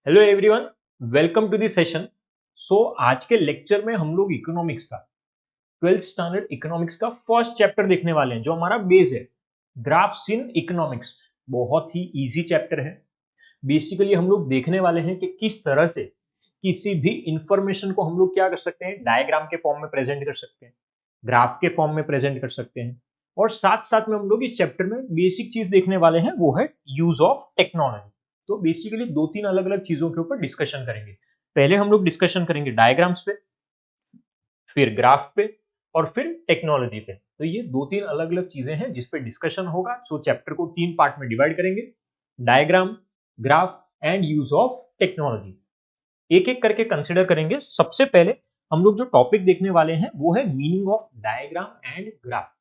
Hello everyone, welcome to the session. आज के lecture में हम लोग इकोनॉमिक्स का 12th स्टैंडर्ड इकोनॉमिक्स का फर्स्ट चैप्टर देखने वाले हैं, जो हमारा बेस है ग्राफ्स इन इकोनॉमिक्स। बहुत ही इजी चैप्टर है। बेसिकली हम लोग देखने वाले हैं कि किस तरह से किसी भी इंफॉर्मेशन को हम लोग क्या कर सकते हैं, डायग्राम के फॉर्म में प्रेजेंट कर सकते हैं, ग्राफ के फॉर्म में प्रेजेंट कर सकते हैं। और साथ साथ में हम लोग इस चैप्टर में बेसिक चीज देखने वाले हैं, वो है यूज ऑफ टेक्नोलॉजी। तो बेसिकली दो तीन अलग अलग चीजों के ऊपर डिस्कशन करेंगे। पहले हम लोग डिस्कशन करेंगे डायग्राम्स पे, फिर ग्राफ पे, और फिर टेक्नोलॉजी पे। तो ये दो तीन अलग अलग चीजें हैं जिस पे डिस्कशन होगा। चैप्टर को तीन पार्ट में डिवाइड करेंगे: diagram, graph and use of technology. एक एक करके कंसिडर करेंगे। सबसे पहले हम लोग जो टॉपिक देखने वाले हैं वो है meaning of diagram and graph.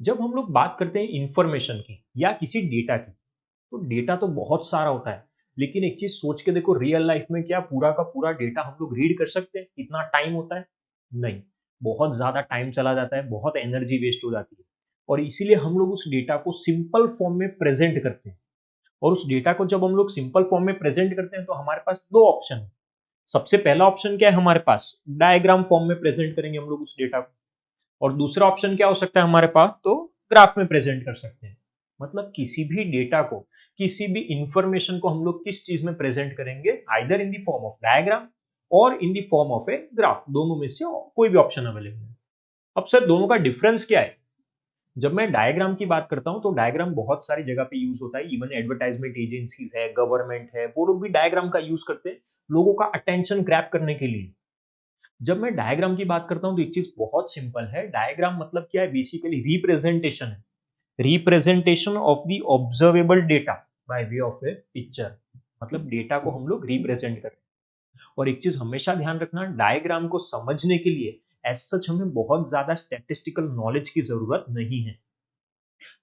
जब हम लोग बात करते हैं इंफॉर्मेशन की या किसी डेटा की, तो डेटा तो बहुत सारा होता है, लेकिन एक चीज सोच के देखो, रियल लाइफ में क्या पूरा का पूरा डेटा हम लोग रीड कर सकते हैं? इतना टाइम होता है? नहीं, बहुत ज्यादा टाइम चला जाता है, बहुत एनर्जी वेस्ट हो जाती है। और इसीलिए हम लोग उस डेटा को सिंपल फॉर्म में प्रेजेंट करते हैं। और उस डेटा को जब हम लोग सिंपल फॉर्म में प्रेजेंट करते हैं तो हमारे पास दो ऑप्शन है। सबसे पहला ऑप्शन क्या है हमारे पास? डायग्राम फॉर्म में प्रेजेंट करेंगे हम लोग उस डेटा को। और दूसरा ऑप्शन क्या हो सकता है हमारे पास? तो ग्राफ में प्रेजेंट कर सकते हैं। मतलब किसी भी डेटा को, किसी भी इंफॉर्मेशन को हम लोग किस चीज में प्रेजेंट करेंगे? Either in the form of diagram और in the form of a graph. दोनों में से कोई भी ऑप्शन अवेलेबल है। अब सर, दोनों का डिफरेंस क्या है? जब मैं डायग्राम की बात करता हूं तो डायग्राम बहुत सारी जगह पे यूज होता है। इवन एडवर्टाइजमेंट एजेंसीज है, गवर्नमेंट है, वो लोग भी डायग्राम का यूज करते हैं लोगों का अटेंशन ग्रैब करने के लिए। जब मैं डायग्राम की बात करता हूं तो एक चीज बहुत सिंपल है। डायग्राम मतलब क्या है? बेसिकली रिप्रेजेंटेशन है, representation of the observable data by way of A picture. मतलब डेटा को हम लोग रिप्रेजेंट कर रहे हैं। और एक चीज हमेशा ध्यान रखना, डायग्राम को समझने के लिए एज सच हमें बहुत ज्यादा स्टैटिस्टिकल नॉलेज की जरूरत नहीं है।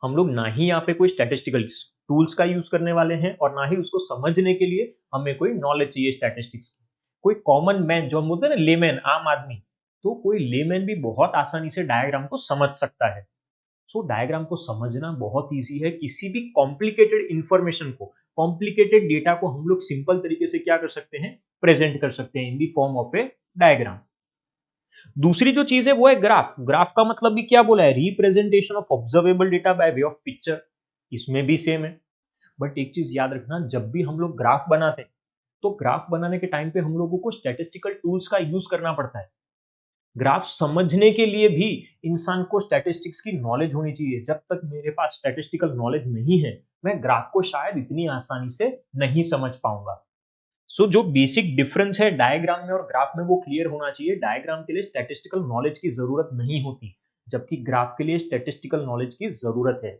हम लोग ना ही यहाँ पे कोई स्टैटिस्टिकल टूल्स का यूज करने वाले हैं, और ना ही उसको समझने के लिए हमें कोई नॉलेज चाहिए स्टैटिस्टिक्स की। कोई कॉमन मैन, जो हम बोलते हैं ना लेमैन, आम आदमी, तो कोई लेमैन भी बहुत आसानी से डायग्राम को समझ सकता है। डायग्राम को समझना बहुत इजी है। किसी भी कॉम्प्लिकेटेड इंफॉर्मेशन को, कॉम्प्लिकेटेड डेटा को हम लोग सिंपल तरीके से क्या कर सकते हैं? प्रेजेंट कर सकते हैं in the form of a diagram. दूसरी जो चीज है वो है ग्राफ। ग्राफ का मतलब भी क्या बोला है? Representation of observable data by way of picture. इसमें भी सेम है। बट एक चीज याद रखना, जब भी हम लोग ग्राफ बनाते हैं तो ग्राफ बनाने के टाइम पे हम लोगों को स्टैटिस्टिकल टूल्स का यूज करना पड़ता है। ग्राफ समझने के लिए भी इंसान को स्टैटिस्टिक्स की नॉलेज होनी चाहिए। जब तक मेरे पास स्टैटिस्टिकल नॉलेज नहीं है, मैं ग्राफ को शायद इतनी आसानी से नहीं समझ पाऊंगा। जो बेसिक डिफरेंस है डायग्राम में और ग्राफ में, वो क्लियर होना चाहिए। डायग्राम के लिए स्टैटिस्टिकल नॉलेज की जरूरत नहीं होती, जबकि ग्राफ के लिए स्टैटिस्टिकल नॉलेज की जरूरत है।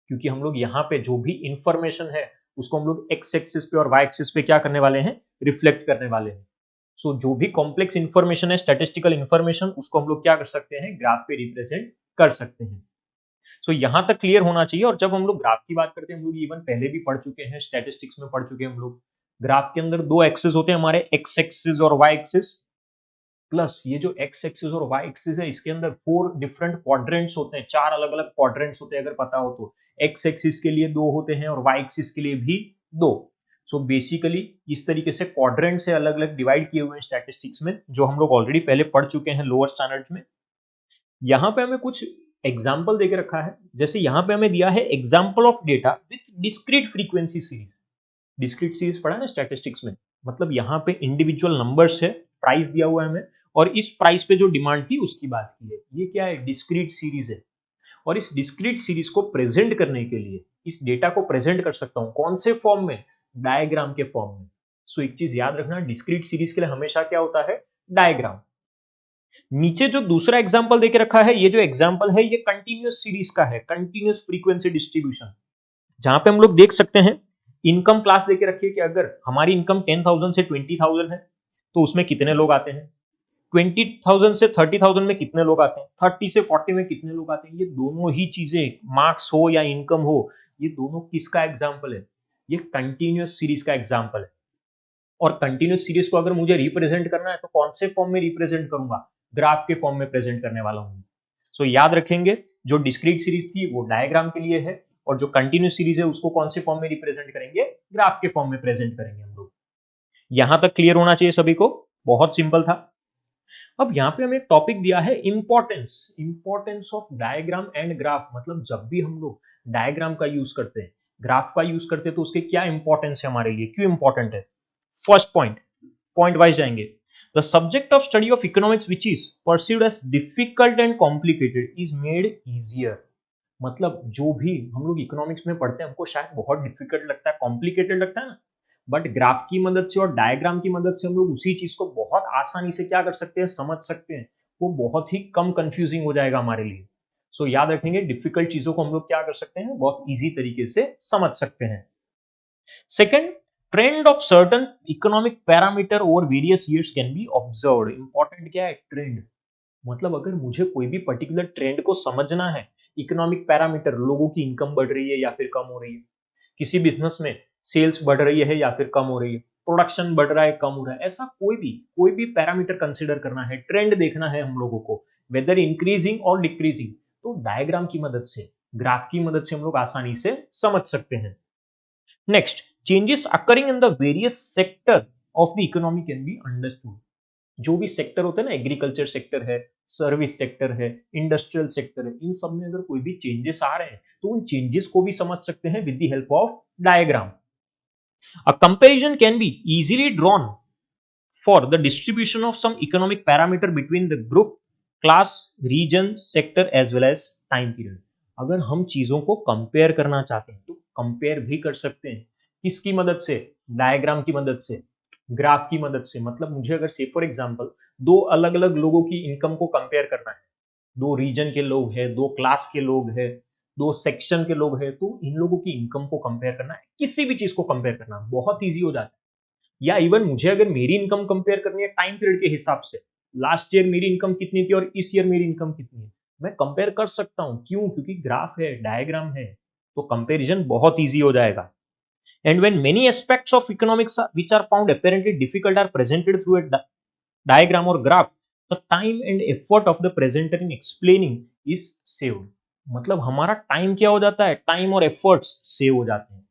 क्योंकि हम लोग यहाँ पे जो भी इंफॉर्मेशन है उसको हम लोग एक्स एक्सिस पे और वाई एक्सिस पे क्या करने वाले हैं? रिफ्लेक्ट करने वाले हैं। जो भी कॉम्प्लेक्स इंफॉर्मेशन है, स्टैटिस्टिकल इंफॉर्मेशन, उसको हम लोग क्या कर सकते हैं? ग्राफ पे रिप्रेजेंट कर सकते हैं। यहां तक क्लियर होना चाहिए। और जब हम लोग ग्राफ की बात करते हैं, हम लोग इवन पहले भी पढ़ चुके हैं, स्टैटिस्टिक्स में पढ़ चुके हैं हम लोग। ग्राफ के अंदर दो एक्सिस होते हैं हमारे, एक्स एक्सिस और वाई एक्सिस। प्लस ये जो एक्स एक्सिस और वाई एक्सिस है, इसके अंदर 4 डिफरेंट क्वाड्रेंट्स होते हैं, 4 अलग अलग क्वाड्रेंट्स होते हैं, अगर पता हो तो। एक्स एक्सिस के लिए 2 होते हैं और वाई एक्सिस के लिए भी 2। बेसिकली इस तरीके से क्वाड्रेंट से अलग अलग डिवाइड किए हुए हैं स्टैटिस्टिक्स में, जो हम लोग ऑलरेडी पहले पढ़ चुके हैं लोअर स्टैंडर्ड्स में। यहाँ पे हमें कुछ एग्जाम्पल देके रखा है। जैसे यहाँ पे हमें दिया है example of data with discrete frequency series. Discrete series पढ़ा ना स्टैटिस्टिक्स में? मतलब यहाँ पे इंडिविजुअल नंबर्स है, प्राइस दिया हुआ है हमें, और इस प्राइस पे जो डिमांड थी उसकी बात की है। ये क्या है? डिस्क्रीट सीरीज है। और इस डिस्क्रीट सीरीज को प्रेजेंट करने के लिए इस डेटा को प्रेजेंट कर सकता हूं कौन से फॉर्म में? डायग्राम के फॉर्म में। एक चीज याद रखना, डिस्क्रीट सीरीज के लिए हमेशा क्या होता है? डायग्राम। नीचे जो दूसरा एग्जांपल देके रखा है, ये जो एग्जांपल है ये कंटीन्यूअस सीरीज का है, कंटीन्यूअस फ्रीक्वेंसी डिस्ट्रीब्यूशन। जहां पे हम लोग देख सकते हैं इनकम क्लास देके रखी है कि अगर हमारी इनकम 10,000 से 20,000 है तो उसमें कितने लोग आते हैं, 20,000 से 30,000 में कितने लोग आते हैं, 30 से 40 में कितने लोग आते हैं। ये दोनों ही चीजें, मार्क्स हो या इनकम हो, ये दोनों किसका एग्जाम्पल है? ये कंटिन्यूअस सीरीज का एग्जाम्पल है। और कंटिन्यूअस सीरीज को अगर मुझे रिप्रेजेंट करना है तो कौन से फॉर्म में रिप्रेजेंट करूंगा? ग्राफ के फॉर्म में प्रेजेंट करने वाला हूं। याद रखेंगे, जो डिस्क्रीट सीरीज थी वो डायग्राम के लिए है, और जो कंटिन्यूअस सीरीज है उसको कौन से फॉर्म में रिप्रेजेंट करेंगे? ग्राफ के फॉर्म में प्रेजेंट करेंगे हम लोग। यहां तक क्लियर होना चाहिए सभी को, बहुत सिंपल था। अब यहाँ पे हमें एक टॉपिक दिया है importance of diagram and graph. मतलब जब भी हम लोग डायग्राम का यूज करते हैं, ग्राफ का यूज करते हैं, तो उसके क्या इंपॉर्टेंस है हमारे लिए, क्यों इंपॉर्टेंट है। फर्स्ट पॉइंट वाइज जाएंगे। The subject of study of economics which is perceived as difficult and complicated is made easier. मतलब जो भी हम लोग इकोनॉमिक्स में पढ़ते हैं, हमको शायद बहुत डिफिकल्ट लगता है, कॉम्प्लिकेटेड लगता है ना, बट ग्राफ की मदद से और डायग्राम की मदद से हम लोग उसी चीज को बहुत आसानी से क्या कर सकते हैं, समझ सकते हैं। वो बहुत ही कम कंफ्यूजिंग हो जाएगा हमारे लिए। सो याद रखेंगे, डिफिकल्ट चीजों को हम लोग क्या कर सकते हैं, बहुत इजी तरीके से समझ सकते हैं। Second, trend of certain economic parameter over various years can be observed. Important क्या है, ट्रेंड। मतलब अगर मुझे कोई भी पर्टिकुलर ट्रेंड को समझना है, इकोनॉमिक पैरामीटर, लोगों की इनकम बढ़ रही है या फिर कम हो रही है, किसी बिजनेस में सेल्स बढ़ रही है या फिर कम हो रही है, प्रोडक्शन बढ़ रहा है कम हो रहा है, ऐसा कोई भी पैरामीटर कंसीडर करना है, ट्रेंड देखना है हम लोगों को, वेदर इंक्रीजिंग और डिक्रीजिंग, तो डायग्राम की मदद से, ग्राफ की मदद से हम लोग आसानी से समझ सकते हैं। Next, changes occurring in the various sector of the economy can be understood. जो भी सेक्टर होते हैं ना, एग्रीकल्चर सेक्टर है, सर्विस सेक्टर है, इंडस्ट्रियल सेक्टर है, इन सब में अगर कोई भी चेंजेस आ रहे हैं, तो उन चेंजेस को भी समझ सकते हैं with the help of diagram. A comparison can be easily drawn for the distribution of some economic parameter between the group, class, region, sector as well as time period. अगर हम चीजों को कंपेयर करना चाहते हैं तो कंपेयर भी कर सकते हैं, किसकी मदद से, डायग्राम की मदद से, ग्राफ की मदद से। मतलब मुझे अगर से फॉर एग्जांपल दो अलग अलग लोगों की इनकम को कंपेयर करना है, दो रीजन के लोग हैं, दो क्लास के लोग हैं, दो सेक्शन के लोग हैं, तो इन लोगों की इनकम को कंपेयर करना है, किसी भी चीज को कंपेयर करना बहुत ईजी हो जाता है। या इवन मुझे अगर मेरी इनकम कंपेयर करनी है टाइम पीरियड के हिसाब से, लास्ट ईयर मेरी इनकम कितनी थी और इस ईयर मेरी इनकम कितनी है, मैं कंपेयर कर सकता हूं। क्यों? क्योंकि ग्राफ है, डायग्राम है, तो कंपेरिजन बहुत ईजी हो जाएगा। And when many aspects of economics which are found apparently difficult are presented through a diagram और graph, the time and effort of the presenter in explaining is saved. मतलब हमारा time क्या हो जाता है, टाइम और एफर्ट्स सेव हो जाते हैं।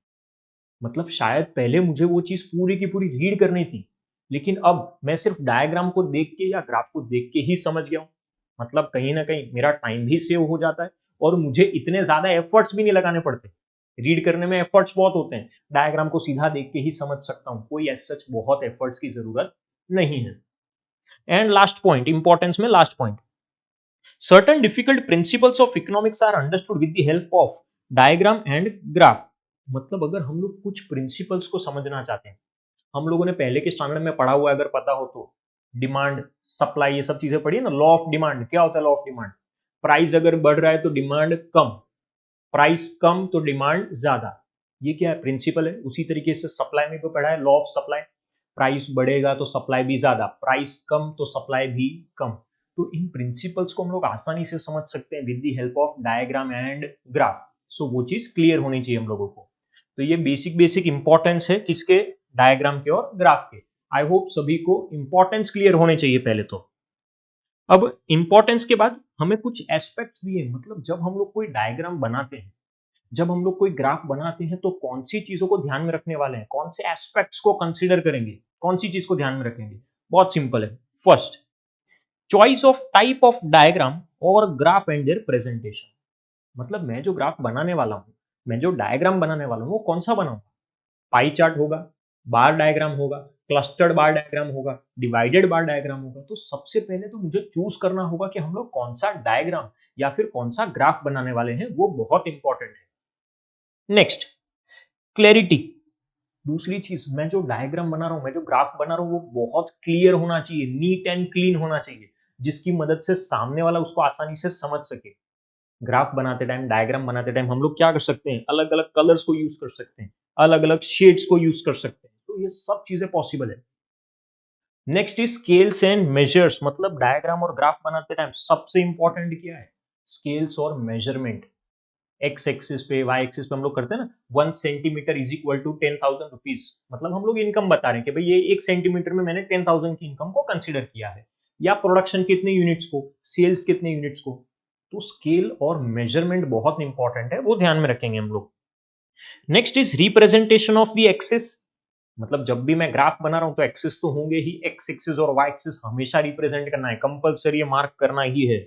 मतलब शायद पहले मुझे वो चीज पूरी की पूरी रीड करनी थी, लेकिन अब मैं सिर्फ डायग्राम को देख के या ग्राफ को देख के ही समझ गया हूं। मतलब कहीं ना कहीं मेरा टाइम भी सेव हो जाता है और मुझे इतने ज्यादा एफर्ट्स भी नहीं लगाने पड़ते। रीड करने में एफर्ट्स बहुत होते हैं, डायग्राम को सीधा देख के ही समझ सकता हूँ, कोई ऐसा सच बहुत एफर्ट्स की जरूरत नहीं है। एंड लास्ट पॉइंट, इंपॉर्टेंस में last point, certain difficult principles of economics are understood with the help of diagram and graph. मतलब अगर हम लोग कुछ प्रिंसिपल्स को समझना चाहते हैं, हम लोगों ने पहले के स्टैंडर्ड में पढ़ा हुआ है, अगर पता हो तो, डिमांड सप्लाई ये सब चीजें पढ़ी है ना, लॉ ऑफ डिमांड, क्या होता है लॉ ऑफ डिमांड, प्राइस अगर बढ़ रहा है तो डिमांड कम, प्राइस कम तो डिमांड ज्यादा, ये क्या है, प्रिंसिपल है। उसी तरीके से सप्लाई में भी पढ़ा है, लॉ ऑफ सप्लाई, प्राइस बढ़ेगा तो सप्लाई भी ज्यादा, प्राइस कम तो सप्लाई भी कम। तो इन प्रिंसिपल्स को हम लोग आसानी से समझ सकते हैं with the help of diagram and graph. So वो चीज क्लियर होनी चाहिए हम लोगों को। तो ये बेसिक इंपॉर्टेंस है किसके, डायग्राम के और ग्राफ के। आई होप सभी को इंपॉर्टेंस क्लियर होने चाहिए पहले तो। अब इंपॉर्टेंस के बाद हमें कुछ एस्पेक्ट्स दिए, मतलब जब हम लोग कोई डायग्राम बनाते हैं, जब हम लोग कोई ग्राफ बनाते हैं, तो कौन सी चीजों को ध्यान में रखने वाले हैं, कौन से एस्पेक्ट्स को कंसीडर करेंगे, कौन सी चीज को ध्यान में रखेंगे। बहुत सिंपल है। First, choice of type of diagram और ग्राफ एंड देयर प्रेजेंटेशन। मतलब मैं जो ग्राफ बनाने वाला हूं, मैं जो डायग्राम बनाने वाला हूं, वो कौन सा बनाऊंगा, पाई चार्ट होगा, बार डायग्राम होगा, क्लस्टर्ड बार डायग्राम होगा, डिवाइडेड बार डायग्राम होगा। तो सबसे पहले तो मुझे चूज करना होगा कि हम लोग कौन सा डायग्राम या फिर कौन सा ग्राफ बनाने वाले हैं, वो बहुत इंपॉर्टेंट है। Next, clarity. दूसरी चीज, मैं जो डायग्राम बना रहा हूं, मैं जो ग्राफ बना रहा हूं, वो बहुत क्लियर होना चाहिए, नीट एंड क्लीन होना चाहिए, जिसकी मदद से सामने वाला उसको आसानी से समझ सके। ग्राफ बनाते टाइम, डायग्राम बनाते टाइम हम लोग क्या कर सकते हैं, अलग अलग कलर्स को यूज कर सकते हैं, अलग अलग शेड्स को यूज कर सकते हैं, तो ये सब चीजें पॉसिबल है। Next is scales and measures. मतलब डायग्राम और ग्राफ बनाते टाइम सबसे इंपॉर्टेंट क्या है, स्केल्स और मेजरमेंट। एक्स एक्सिस पे, वाई एक्सिस पे हम लोग करते हैं ना, 1 centimetre is equal to 10,000 rupees. मतलब हम लोग इनकम बता रहे हैं कि भाई ये 1 सेंटीमीटर में मैंने 10,000 की इनकम को कंसिडर किया है, या प्रोडक्शन कितने यूनिट्स को, सेल्स कितने यूनिट्स को। तो स्केल और मेजरमेंट बहुत इंपॉर्टेंट है, वो ध्यान में रखेंगे हम लोग। Next is representation of the axis मतलब जब भी मैं ग्राफ बना रहा हूं तो एक्सिस तो होंगे ही, एक्स एक्सिस और वाई एक्सिस हमेशा रिप्रेजेंट करना है, कंपलसरी ये मार्क करना ही है।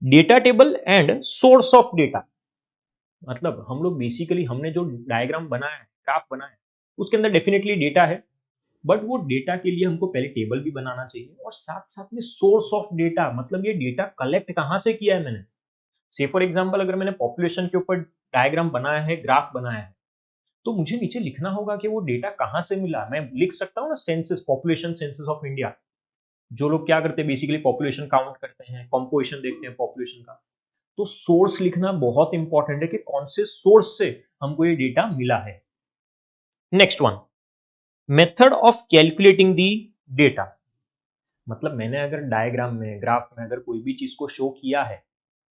Data table and source of data, मतलब हम लोग बेसिकली हमने जो डायग्राम बनाया है, ग्राफ बनाया है, उसके अंदर डेफिनेटली डेटा है, बट वो डेटा के लिए हमको पहले टेबल भी बनाना चाहिए और साथ साथ में सोर्स ऑफ डेटा, मतलब ये डेटा कलेक्ट कहां से किया है मैंने। से फॉर एग्जांपल अगर मैंने पॉपुलेशन के ऊपर डायग्राम बनाया है, ग्राफ बनाया है, तो मुझे नीचे लिखना होगा कि वो डेटा कहां से मिला। मैं लिख सकता हूँ ना census, population census of India, जो लोग क्या करते हैं बेसिकली पॉपुलेशन काउंट करते हैं, कॉम्पोजिशन देखते हैं पॉपुलेशन का। तो सोर्स लिखना बहुत इंपॉर्टेंट है कि कौन से सोर्स से हमको ये डेटा मिला है। Next one, method of calculating the data, मतलब मैंने अगर डायग्राम में, ग्राफ में अगर कोई भी चीज को शो किया है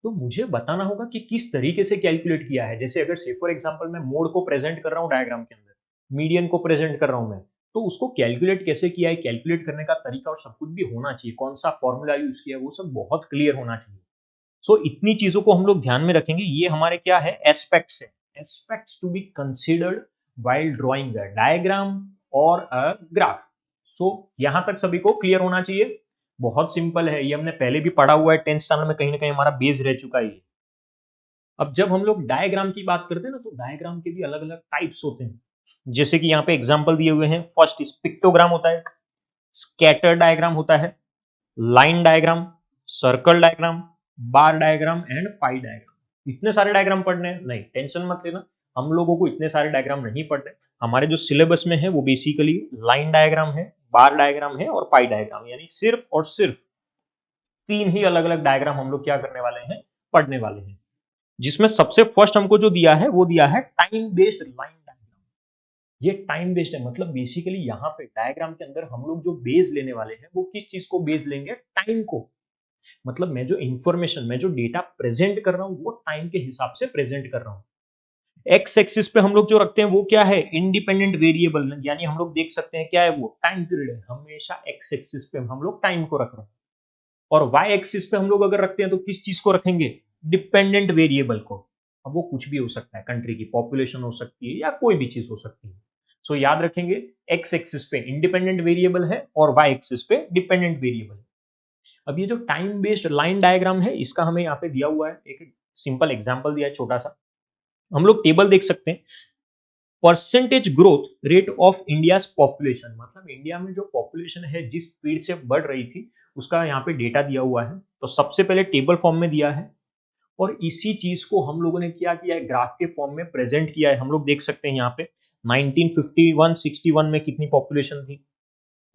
तो मुझे बताना होगा कि किस तरीके से कैलकुलेट किया है। जैसे अगर से फॉर एग्जांपल मैं मोड को प्रेजेंट कर रहा हूं डायग्राम के अंदर, मीडियन को प्रेजेंट कर रहा हूं मैं, तो उसको कैलकुलेट कैसे किया है, कैलकुलेट करने का तरीका और सब कुछ भी होना चाहिए, कौन सा फॉर्मूला यूज किया है वो सब बहुत क्लियर होना चाहिए। सो इतनी चीजों को हम लोग ध्यान में रखेंगे, ये हमारे क्या है, एस्पेक्ट्स है, aspects to be considered while drawing a diagram और अ ग्राफ। सो यहां तक सभी को क्लियर होना चाहिए। बहुत सिंपल है, ये हमने पहले भी पढ़ा हुआ है 10th स्टैंडर्ड में, कहीं ना कहीं हमारा बेस रह चुका है ये। अब जब हम लोग डायग्राम की बात करते हैं ना, तो डायग्राम के भी अलग अलग टाइप्स होते हैं, जैसे कि यहाँ पे एग्जांपल दिए हुए हैं। फर्स्ट पिक्टोग्राम होता है, स्कैटर डायग्राम होता है, line diagram, circle diagram, bar diagram and pi diagram. इतने सारे डायग्राम पढ़ने हैं नहीं, टेंशन मत लेना, हम लोगों को इतने सारे डायग्राम नहीं पढ़ने। हमारे जो सिलेबस में है वो बेसिकली लाइन डायग्राम है, बार डायग्राम है और पाई डायग्राम, यानी सिर्फ और सिर्फ तीन ही अलग अलग डायग्राम हम लोग क्या करने वाले हैं, पढ़ने वाले हैं। जिसमें सबसे फर्स्ट हमको जो दिया है वो दिया है टाइम बेस्ड लाइन डायग्राम। ये टाइम बेस्ड है, मतलब बेसिकली यहाँ पे डायग्राम के अंदर हम लोग जो बेस लेने वाले हैं वो किस चीज को बेस लेंगे, टाइम को। मतलब मैं जो इंफॉर्मेशन, मैं जो डेटा प्रेजेंट कर रहा हूं वो टाइम के हिसाब से प्रेजेंट कर रहा हूं। एक्स एक्सिस पे हम लोग जो रखते हैं वो क्या है, इंडिपेंडेंट वेरिएबल, यानी हम लोग देख सकते हैं क्या है वो, टाइम पीरियड है। हमेशा एक्स एक्सिस पे हम लोग टाइम को रख रहे हैं, और वाई एक्सिस पे हम लोग अगर रखते हैं तो किस चीज को रखेंगे, डिपेंडेंट वेरिएबल को। अब वो कुछ भी हो सकता है, कंट्री की पॉपुलेशन हो सकती है या कोई भी चीज हो सकती है। सो याद रखेंगे, एक्स एक्सिस पे इंडिपेंडेंट वेरिएबल है और वाई एक्सिस पे डिपेंडेंट वेरिएबल है। अब ये जो टाइम बेस्ड लाइन डायग्राम है, इसका हमें यहाँ पे दिया हुआ है, एक सिंपल एग्जांपल दिया है छोटा सा। हम लोग टेबल देख सकते हैं, percentage growth rate of India population, मतलब इंडिया में जो पॉपुलेशन है जिस स्पीड से बढ़ रही थी उसका यहाँ पे डेटा दिया हुआ है। तो सबसे पहले टेबल फॉर्म में दिया है, और इसी चीज को हम लोगों ने क्या किया है, ग्राफ के फॉर्म में प्रेजेंट किया है। हम लोग देख सकते हैं यहाँ पे 1951-61 में कितनी पॉपुलेशन थी,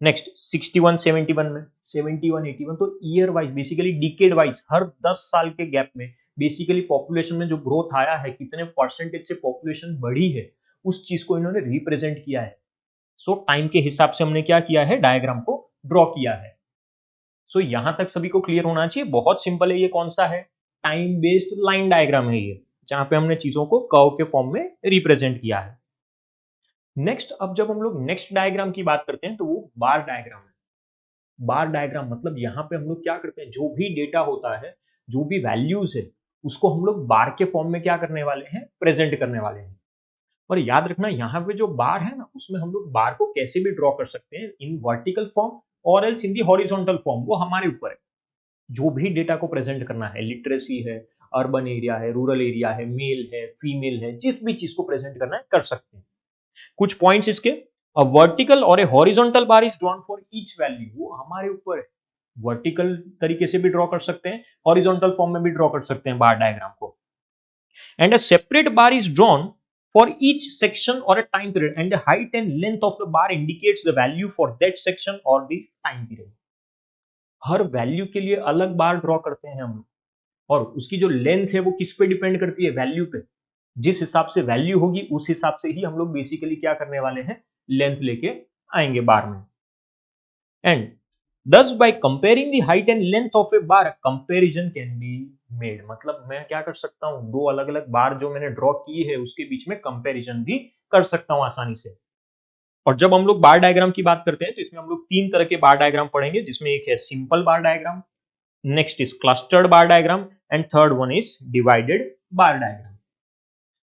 नेक्स्ट 61 71 में, 71 81, तो year wise basically decade wise हर 10 साल के गैप में बेसिकली पॉपुलेशन में जो ग्रोथ आया है, कितने परसेंटेज से पॉपुलेशन बढ़ी है, उस चीज को इन्होंने रिप्रेजेंट किया है। सो टाइम के हिसाब से हमने क्या किया है, डायग्राम को ड्रॉ किया है। सो यहां तक सभी को क्लियर होना चाहिए, बहुत सिंपल है। ये कौन सा है, टाइम बेस्ड लाइन डायग्राम है ये, जहां पे हमने चीजों को कर्व के फॉर्म में रिप्रेजेंट किया है। नेक्स्ट, अब जब हम लोग नेक्स्ट डायग्राम की बात करते हैं तो वो बार डायग्राम है। बार डायग्राम मतलब यहाँ पे हम लोग क्या करते हैं, जो भी डेटा होता है, जो भी वैल्यूज है, उसको हम लोग बार के फॉर्म में क्या करने वाले हैं, प्रेजेंट करने वाले हैं। और याद रखना, यहाँ पे जो बार है ना, उसमें हम लोग बार को कैसे भी ड्रॉ कर सकते हैं, इन वर्टिकल फॉर्म और else in the horizontal form, वो हमारे ऊपर है। जो भी डेटा को प्रेजेंट करना है, लिटरेसी है, अर्बन एरिया है, रूरल एरिया है, मेल है, फीमेल है, जिस भी चीज को प्रेजेंट करना है कर सकते हैं। कुछ पॉइंट्स इसके, अ वर्टिकल और ए horizontal bar is drawn for each value, वो हमारे ऊपर है। वर्टिकल तरीके से भी ड्रॉ कर सकते हैं, हॉरिजॉन्टल फॉर्म में भी ड्रॉ कर सकते हैं बार डायग्राम को। And a separate bar is drawn for each section or a time period, and the height and length of the bar indicates the value for that section or the time period. Her value के लिए अलग बार draw करते हैं हम, और उसकी जो length है वो किस पे डिपेंड करती है, वैल्यू पे। जिस हिसाब से वैल्यू होगी उस हिसाब से ही हम लोग बेसिकली क्या करने वाले हैं, लेंथ लेके आएंगे बार में। And thus by comparing the height and length of a bar comparison can be made, मतलब मैं क्या कर सकता हूं, दो अलग अलग बार जो मैंने ड्रॉ की है उसके बीच में कंपैरिजन भी कर सकता हूं आसानी से। और जब हम लोग बार डायग्राम की बात करते हैं तो इसमें हम लोग तीन तरह के बार डायग्राम पढ़ेंगे, जिसमें एक है simple bar diagram, next is clustered bar diagram, and third one is divided bar diagram.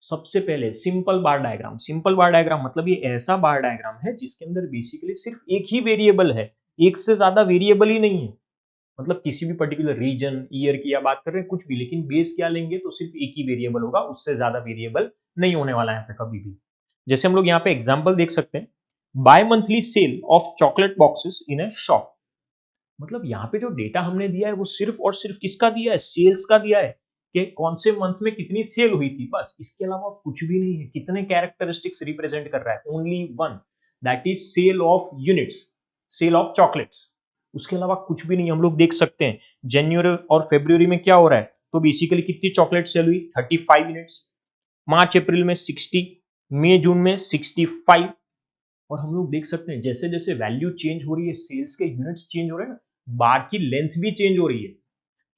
सबसे पहले simple bar diagram. Simple bar diagram मतलब ये ऐसा बार डायग्राम है जिसके अंदर बेसिकली सिर्फ एक ही वेरिएबल है, एक से ज्यादा वेरिएबल ही नहीं है। मतलब किसी भी पर्टिकुलर रीजन, ईयर की या बात कर रहे हैं कुछ भी, लेकिन बेस क्या लेंगे तो सिर्फ एक ही वेरिएबल होगा, उससे ज्यादा वेरिएबल नहीं होने वाला है यहाँ पे कभी भी। जैसे हम लोग यहाँ पे एग्जांपल देख सकते हैं, by monthly sale of chocolate boxes in a shop. मतलब यहाँ पे जो डेटा हमने दिया है वो सिर्फ और सिर्फ किसका दिया है, सेल्स का दिया है, कि कौन से मंथ में कितनी सेल हुई थी, बस। इसके अलावा कुछ भी नहीं है। कितने कैरेक्टरिस्टिक्स रिप्रेजेंट कर रहा है, only one, that is sale of units, sale of chocolates. उसके अलावा कुछ भी नहीं। हम लोग देख सकते हैं जनवरी और फरवरी में क्या हो रहा है, तो बेसिकली कितनी चॉकलेट सेल हुई, 35 यूनिट्स। मार्च अप्रैल में 60, मई जून में 65। और हम लोग देख सकते हैं जैसे जैसे वैल्यू चेंज हो रही है, सेल्स के यूनिट्स चेंज हो रहे हैं ना, बार की लेंथ भी चेंज हो रही है।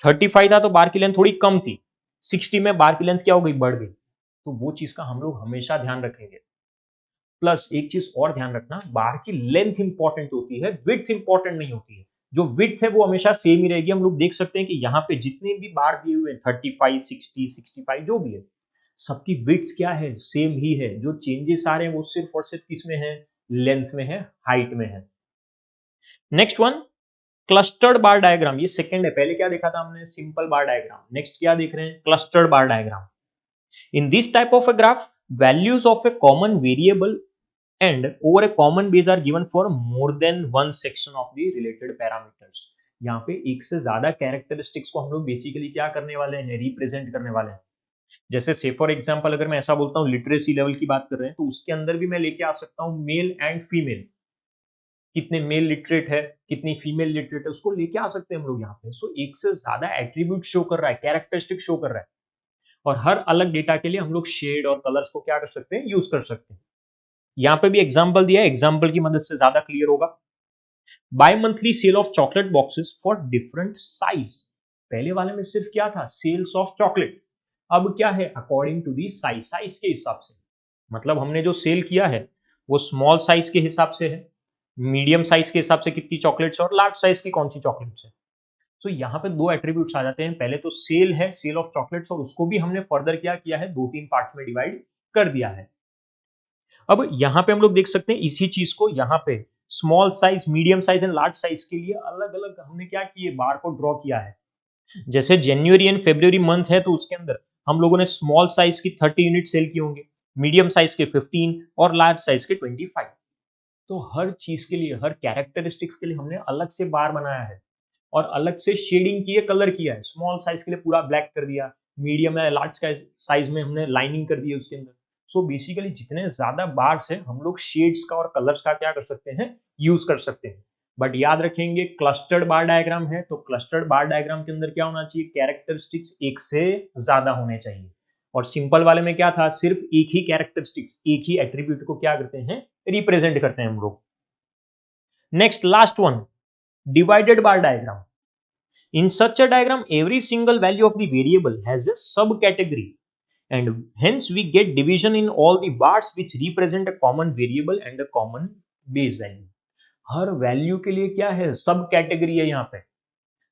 35 था तो बार की लेंथ थोड़ी कम थी, 60 में बार की लेंथ क्या हो गई, बढ़ गई। तो वो चीज का हम लोग हमेशा ध्यान रखेंगे। प्लस एक चीज और ध्यान रखना, बार की लेंथ इंपॉर्टेंट होती है, विड्थ इंपॉर्टेंट नहीं होती है। जो विड्थ है वो हमेशा सेम ही रहेगी। हम लोग देख सकते हैं कि यहाँ पे जितने भी बार दिए हुए हैं 35, 60, 65 जो भी है, सबकी विड्थ क्या है, सेम ही है। जो चेंजेस आ रहे हैं वो सिर्फ और सिर्फ किसमें है, लेंथ में है, हाइट में है। Next one, clustered bar diagram. ये सेकंड है, पहले क्या देखा था हमने, सिंपल बार डायग्राम। नेक्स्ट क्या देख रहे हैं, clustered bar diagram. In this type of a graph, values of A common variable and over a common base are given for more than one section of the related parameters। यहाँ पे एक से ज्यादा characteristics को हम लोग basically क्या करने वाले हैं, रिप्रेजेंट करने वाले हैं। जैसे से फॉर एग्जांपल अगर मैं ऐसा बोलता हूँ, लिटरेसी लेवल की बात कर रहे हैं, तो उसके अंदर भी मैं लेके आ सकता हूँ मेल एंड फीमेल। कितने मेल लिटरेट है, कितनी फीमेल लिटरेट है, उसको लेके आ सकते हैं हम लोग यहाँ पे। सो एक से ज्यादा एट्रीब्यूट शो कर रहा है, कैरेक्टरिस्टिक शो कर रहा है। और हर अलग डेटा के लिए हम लोग शेड और कलर्स को क्या कर सकते हैं, यूज कर सकते हैं। यहाँ पे भी एग्जाम्पल दिया है, एग्जाम्पल की मदद से ज्यादा क्लियर होगा। By monthly sale of chocolate boxes for different size. पहले वाले में सिर्फ क्या था, सेल्स ऑफ चॉकलेट। अब क्या है, according to the size, size के हिसाब से। मतलब हमने जो सेल किया है वो स्मॉल साइज के हिसाब से है, मीडियम साइज के हिसाब से कितनी चॉकलेट्स, और लार्ज साइज की कौन सी चॉकलेट्स है। तो यहाँ पे दो एट्रीब्यूट्स आ जाते हैं। पहले तो सेल है, सेल ऑफ चॉकलेट्स, और उसको भी हमने फर्दर क्या किया है, दो तीन पार्ट में डिवाइड कर दिया है। अब यहाँ पे हम लोग देख सकते हैं इसी चीज को यहाँ पे small size, medium size and large size के लिए अलग अलग हमने क्या किए, बार को ड्रॉ किया है। जैसे जनवरी एंड फरवरी मंथ है तो उसके अंदर हम लोगों ने स्मॉल साइज की 30 यूनिट सेल किए होंगे, मीडियम साइज के 15 और लार्ज साइज के 25। तो हर चीज के लिए, हर कैरेक्टरिस्टिक्स के लिए हमने अलग से बार बनाया है और अलग से शेडिंग की है, कलर किया है। स्मॉल साइज के लिए पूरा ब्लैक कर दिया, मीडियम या लार्ज साइज में हमने लाइनिंग कर दी है उसके अंदर। सो बेसिकली जितने ज्यादा बार्स है हम लोग शेड्स का और कलर्स का क्या कर सकते हैं, यूज कर सकते हैं। बट याद रखेंगे क्लस्टर्ड बार डायग्राम है तो क्लस्टर्ड बार डायग्राम के अंदर क्या होना चाहिए, कैरेक्टरिस्टिक्स एक से ज्यादा होने चाहिए। और सिंपल वाले में क्या था, सिर्फ एक ही कैरेक्टरिस्टिक्स, एक ही एट्रीब्यूट को क्या करते हैं, रिप्रेजेंट करते हैं हम लोग। Next last one, divided bar diagram. In such a diagram, every single value of the variable has a subcategory, and hence we get division in all the bars which represent a common variable and a common base value। Her value के लिए क्या है, सब category है। यहाँ पे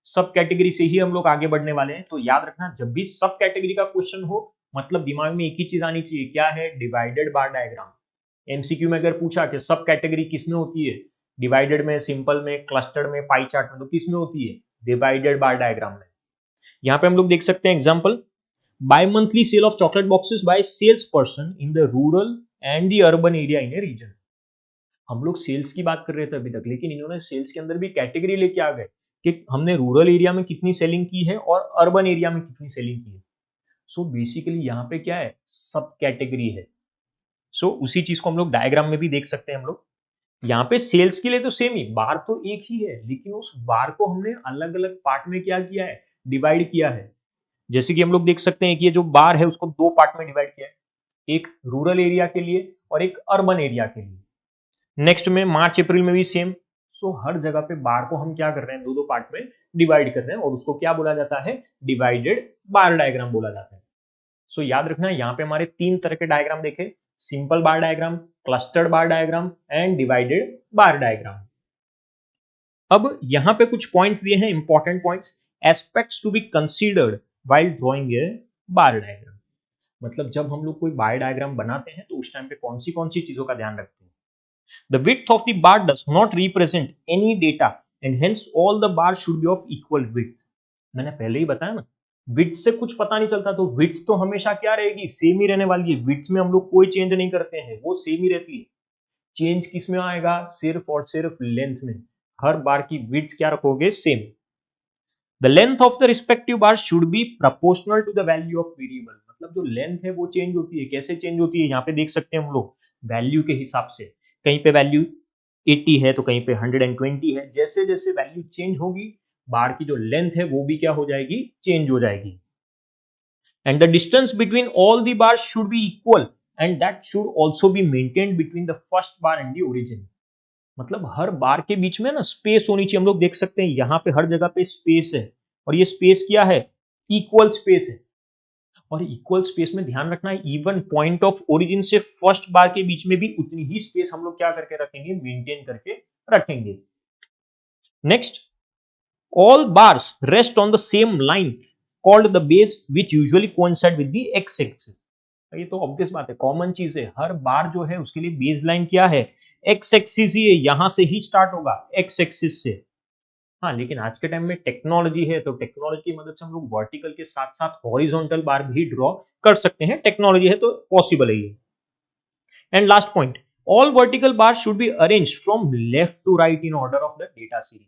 सब category से ही हम लोग आगे बढ़ने वाले हैं। तो याद रखना, जब भी सब कैटेगरी का क्वेश्चन हो, मतलब दिमाग में एक ही चीज आनी चाहिए, क्या है, डिवाइडेड बार डायग्राम। एमसीक्यू में अगर पूछा कि सब कैटेगरी किसमें होती है, डिवाइडेड में, सिंपल में, क्लस्टर्ड में, पाई चार्ट में, तो किसमें होती है, डिवाइडेड बार डायग्राम में। यहाँ पे हम लोग देख सकते हैं example, by monthly sale of chocolate boxes by sales person in the rural and the urban area in a region. हम लोग सेल्स की बात कर रहे थे अभी तक, लेकिन इन्होंने सेल्स के अंदर भी कैटेगरी लेके आ गए कि हमने रूरल एरिया में कितनी सेलिंग की है और अर्बन एरिया में कितनी सेलिंग की है। सो बेसिकली यहाँ पे क्या है, सब कैटेगरी है। सो उसी चीज को हम लोग डायग्राम में भी देख सकते हैं। हम लोग यहाँ पे सेल्स के लिए तो सेम ही बार तो एक ही है, लेकिन उस बार को हमने अलग अलग पार्ट में क्या किया है, डिवाइड किया है। जैसे कि हम लोग देख सकते हैं कि ये जो बार है उसको दो पार्ट में डिवाइड किया है, एक रूरल एरिया के लिए और एक अर्बन एरिया के लिए। नेक्स्ट में मार्च अप्रैल में भी सेम। सो हर जगह पे बार को हम क्या कर रहे हैं, दो दो पार्ट में डिवाइड कर रहे हैं, और उसको क्या बोला जाता है, डिवाइडेड बार डायग्राम बोला जाता है। सो याद रखना, यहाँ पे हमारे तीन तरह के डायग्राम देखे, simple bar diagram, clustered bar diagram and divided bar diagram. अब यहाँ पे कुछ पॉइंट्स दिए हैं, important points, aspects to be considered while drawing a bar diagram. मतलब जब हम लोग कोई बार डायग्राम बनाते हैं तो उस टाइम पे कौन सी चीजों का ध्यान रखते हैं? The width of the bar does not represent any data and hence all the bar should B of equal width. मैंने पहले ही बताया ना, विड्थ से कुछ पता नहीं चलता, तो विड्थ तो हमेशा क्या रहेगी, सेम ही रहने वाली है। विड्थ में हम लोग कोई चेंज नहीं करते हैं, वो सेम ही रहती है। चेंज किस में आएगा, सिर्फ और सिर्फ लेंथ में। हर बार की विड्थ क्या रखोगे, same. The length of the respective bar should be proportional to the value of variable. मतलब जो लेंथ है वो चेंज होती है, कैसे चेंज होती है, यहाँ पे देख सकते हैं हम लोग वैल्यू के हिसाब से। कहीं पे वैल्यू 80 है तो कहीं पे 120 है। जैसे जैसे वैल्यू चेंज होगी, बार की जो लेंथ है वो भी क्या हो जाएगी, चेंज हो जाएगी। And the distance between all the bar should B equal and that should also be maintained between the first bar and the origin. मतलब हर बार के बीच में ना स्पेस होनी चाहिए। हम लोग देख सकते हैं यहाँ पे हर जगह पे स्पेस है, और ये स्पेस क्या है, इक्वल स्पेस है। और इक्वल स्पेस में ध्यान रखना है, इवन पॉइंट ऑफ ओरिजिन से फर्स्ट बार के बीच में भी उतनी ही स्पेस हम लोग क्या करके रखेंगे, मेंटेन करके रखेंगे। Next, all bars rest on the same line called the base which usually coincide with the x axis। ये तो ऑब्वियस बात है, कॉमन चीज है। हर बार जो है उसके लिए बेस लाइन क्या है, एक्स एक्सिस ही है, यहां से ही स्टार्ट होगा, एक्स एक्सिस से। हाँ, लेकिन आज के टाइम में टेक्नोलॉजी है, तो टेक्नोलॉजी की मदद से हम लोग वर्टिकल के साथ साथ हॉरिजॉन्टल बार भी ड्रॉ कर सकते हैं। टेक्नोलॉजी है तो पॉसिबल है ये। And last point, all vertical bar should be arranged from left to right in order of the data series.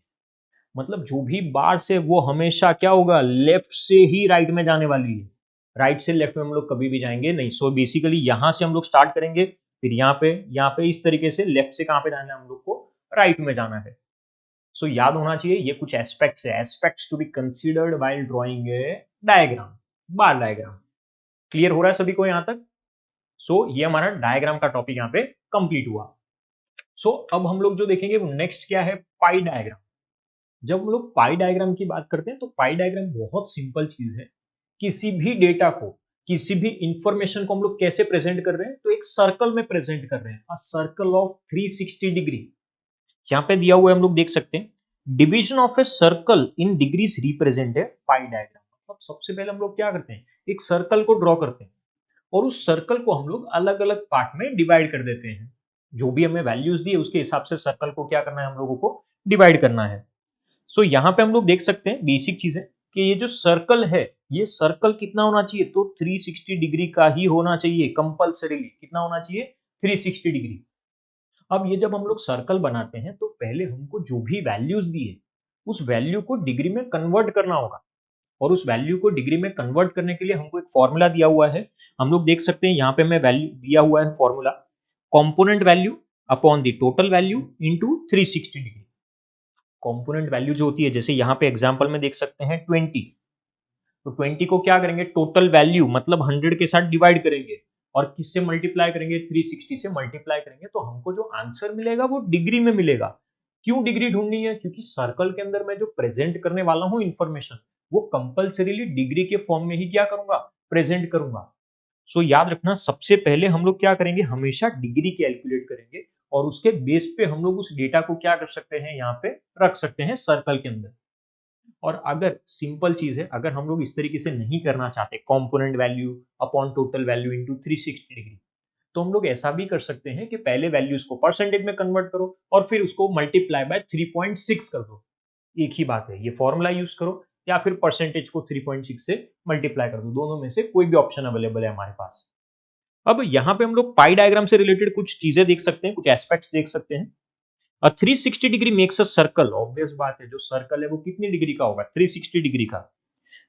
मतलब जो भी बार से वो हमेशा क्या होगा, लेफ्ट से ही राइट में जाने वाली है। राइट से लेफ्ट में हम लोग कभी भी जाएंगे नहीं। सो बेसिकली यहां से हम लोग स्टार्ट करेंगे, फिर यहाँ पे इस तरीके से लेफ्ट से कहां पे जाना है, हम लोग को राइट में जाना है। सो याद होना चाहिए ये कुछ एस्पेक्ट्स है, aspects to be considered while drawing a diagram, bar diagram. Clear हो रहा है सभी को यहां तक? सो ये हमारा डायग्राम का टॉपिक यहाँ पे कंप्लीट हुआ। सो अब हम लोग जो देखेंगे वो नेक्स्ट क्या है, पाई डायग्राम। जब हम लोग पाई डायग्राम की बात करते हैं तो पाई डायग्राम बहुत सिंपल चीज है। किसी भी डेटा को, किसी भी इंफॉर्मेशन को हम लोग कैसे प्रेजेंट कर रहे हैं, तो एक सर्कल में प्रेजेंट कर रहे हैं, अ सर्कल ऑफ 360 डिग्री। यहाँ पे दिया हुआ है, हम लोग देख सकते हैं, division of a circle in degrees represent है पाई डायग्राम। मतलब सबसे पहले हम लोग क्या करते हैं, एक सर्कल को ड्रॉ करते हैं और उस सर्कल को हम लोग अलग अलग पार्ट में डिवाइड कर देते हैं। जो भी हमें वैल्यूज दी है उसके हिसाब से सर्कल को क्या करना है, हम लोगों को डिवाइड करना है। सो यहाँ पे हम लोग देख सकते हैं बेसिक चीज है कि ये जो सर्कल है, ये सर्कल कितना होना चाहिए, तो 360 डिग्री का ही होना चाहिए कंपल्सरीली। कितना होना चाहिए, 360 डिग्री। अब ये जब हम लोग सर्कल बनाते हैं तो पहले हमको जो भी वैल्यूज दी है उस वैल्यू को डिग्री में कन्वर्ट करना होगा। और उस वैल्यू को डिग्री में कन्वर्ट करने के लिए हमको एक फॉर्मूला दिया हुआ है। हम लोग देख सकते हैं यहाँ पे हमें वैल्यू दिया हुआ है formula, component value upon the total value into 360 degree. Component value जो होती है, जैसे यहाँ पे एग्जांपल में देख सकते हैं 20, तो 20 को क्या करेंगे, टोटल वैल्यू मतलब 100 के साथ डिवाइड करेंगे और किससे मल्टीप्लाई करेंगे, 360 से मल्टीप्लाई करेंगे, तो हमको जो आंसर मिलेगा वो डिग्री में मिलेगा। क्यों डिग्री ढूंढनी है, क्योंकि सर्कल के अंदर मैं जो प्रेजेंट करने वाला हूँ इंफॉर्मेशन, वो कंपल्सरीली डिग्री के फॉर्म में ही क्या करूंगा, प्रेजेंट करूंगा। सो याद रखना, सबसे पहले हम लोग क्या करेंगे, हमेशा डिग्री कैलकुलेट करेंगे और उसके बेस पे हम लोग उस डेटा को क्या कर सकते हैं, यहाँ पे रख सकते हैं सर्कल के अंदर। और अगर सिंपल चीज है, अगर हम लोग इस तरीके से नहीं करना चाहते, component value upon total value into 360 degree, तो हम लोग ऐसा भी कर सकते हैं कि पहले वैल्यूज को परसेंटेज में कन्वर्ट करो और फिर उसको मल्टीप्लाई बाय 3.6 कर दो। एक ही बात है, ये फॉर्मूला यूज करो या फिर परसेंटेज को 3.6 से मल्टीप्लाई कर दो, दोनों में से कोई भी ऑप्शन अवेलेबल है हमारे पास। अब यहाँ पे हम लोग पाई डायग्राम से रिलेटेड कुछ चीजें देख सकते हैं, कुछ एस्पेक्ट्स देख सकते हैं। 360 degree makes a circle. Obvious बात है, जो सर्कल है वो कितनी डिग्री का होगा, 360 डिग्री का।